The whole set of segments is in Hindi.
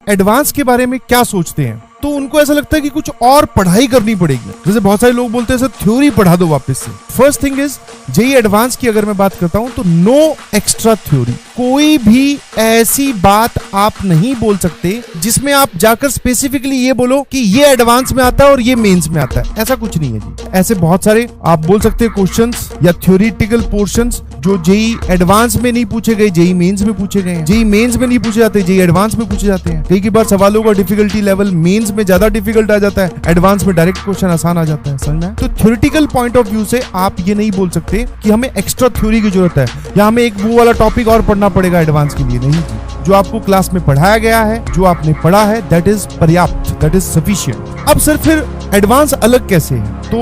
एडवांस के बारे में क्या सोचते हैं, तो उनको ऐसा लगता है कि कुछ और पढ़ाई करनी पड़ेगी। जैसे बहुत सारे लोग बोलते हैं सर थ्योरी पढ़ा दो वापस से। First thing is JEE advance की अगर मैं बात करता हूं तो नो एक्स्ट्रा थ्योरी। कोई भी ऐसी बात आप नहीं बोल सकते जिसमें आप जाकर स्पेसिफिकली ये बोलो कि ये एडवांस में आता है और ये मेंस में आता है, ऐसा कुछ नहीं है जी। ऐसे बहुत सारे आप बोल सकते हैं क्वेश्चंस या थ्योरेटिकल पोर्शंस जो जेईई एडवांस में नहीं पूछे गए, जेईई मेंस में पूछे गए हैं। जेईई मेंस में नहीं पूछे जाते, जेईई एडवांस में पूछे जाते हैं। कई बार सवालों का डिफिकल्टी लेवल मेंस में ज्यादा डिफिकल्ट आ जाता है, एडवांस में डायरेक्ट क्वेश्चन आसान आ जाता है। समझ में? तो थ्योरेटिकल पॉइंट ऑफ व्यू से आप ये नहीं बोल सकते कि हमें एक्स्ट्रा थ्योरी की जरूरत है या हमें एक वो वाला टॉपिक और पढ़ना पड़ेगा एडवांस के लिए। नहीं, जो आपको क्लास में पढ़ाया गया है, जो आपने पढ़ा है, दैट इज पर्याप्त, दैट इज सफिशिएंट। अब सर फिर एडवांस अलग कैसे है, तो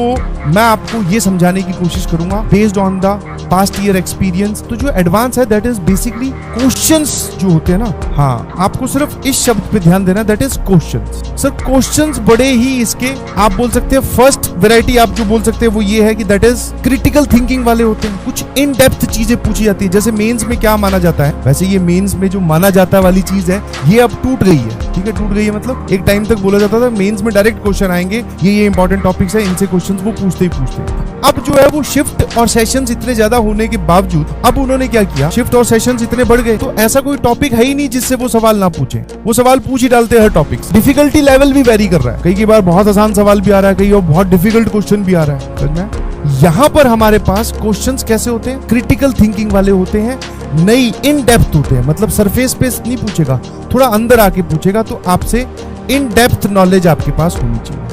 मैं आपको ये समझाने की कोशिश करूंगा based on the past year experience. तो जो एडवांस है दैट इज बेसिकली क्वेश्चंस जो होते हैं ना, हाँ आपको सिर्फ इस शब्द पे ध्यान देना, that is questions. Sir questions बड़े ही इसके आप बोल सकते हैं फर्स्ट वैरायटी आप जो बोल सकते हैं वो ये है कि दैट इज क्रिटिकल थिंकिंग वाले होते हैं। कुछ इन डेप्थ चीजें पूछी जाती है। जैसे मेंस में क्या माना जाता है, वैसे ये मेंस में जो माना जाता वाली चीज है ये अब टूट गई है। ठीक है, टूट गई है मतलब एक टाइम तक बोला जाता था मेंस में डायरेक्ट क्वेश्चन आएंगे, ये इंपॉर्टेंट टॉपिक्स है, इनसे क्वेश्चंस वो पूछते ही पूछते। अब जो है वो शिफ्ट और सेशंस इतने ज्यादा होने के बावजूद अब उन्होंने क्या किया, शिफ्ट और सेशंस इतने बढ़ गए तो ऐसा कोई टॉपिक है ही नहीं जिससे वो सवाल ना पूछे। वो सवाल पूछ ही डालते हैं हर टॉपिक। डिफिकल्टी लेवल भी वेरी कर रहा है, कई बार बहुत आसान सवाल भी आ रहा है, कई और बहुत डिफिकल्ट क्वेश्चन भी आ रहा है। समझ में? यहाँ पर हमारे पास क्वेश्चंस कैसे होते हैं, क्रिटिकल थिंकिंग वाले होते हैं, नई इन डेप्थ होते हैं। मतलब सरफेस पे नहीं पूछेगा, थोड़ा अंदर आके पूछेगा, तो आपसे इन डेप्थ नॉलेज आपके पास होनी चाहिए।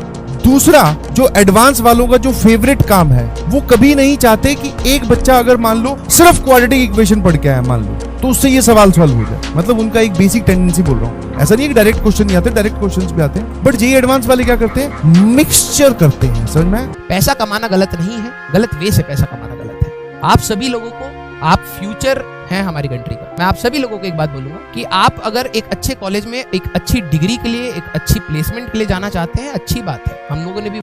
दूसरा, जो एडवांस वालों का जो फेवरेट काम है, वो कभी नहीं चाहते कि एक बच्चा अगर मान लो सिर्फ क्वाड्रेटिक इक्वेशन पढ़ के आया मान लो, तो उससे ये सवाल सॉल्व हो जाए। मतलब उनका एक बेसिक टेंडेंसी बोल रहा हूँ, ऐसा नहीं है कि डायरेक्ट क्वेश्चन नहीं आते, डायरेक्ट क्वेश्चंस भी आते हैं, बट जेईई एडवांस वाले क्या करते हैं, मिक्सचर करते हैं। समझ में? पैसा कमाना गलत नहीं है, गलत वे से पैसा कमाना गलत है। आप सभी लोगों को, आप फ्यूचर हैं हमारी कंट्री का, मैं आप सभी लोगों को एक बात बोलूंगा कि आप अगर एक अच्छे कॉलेज में एक अच्छी डिग्री के लिए, एक अच्छी प्लेसमेंट के लिए जाना चाहते हैं, अच्छी बात है। हम लोगों ने भी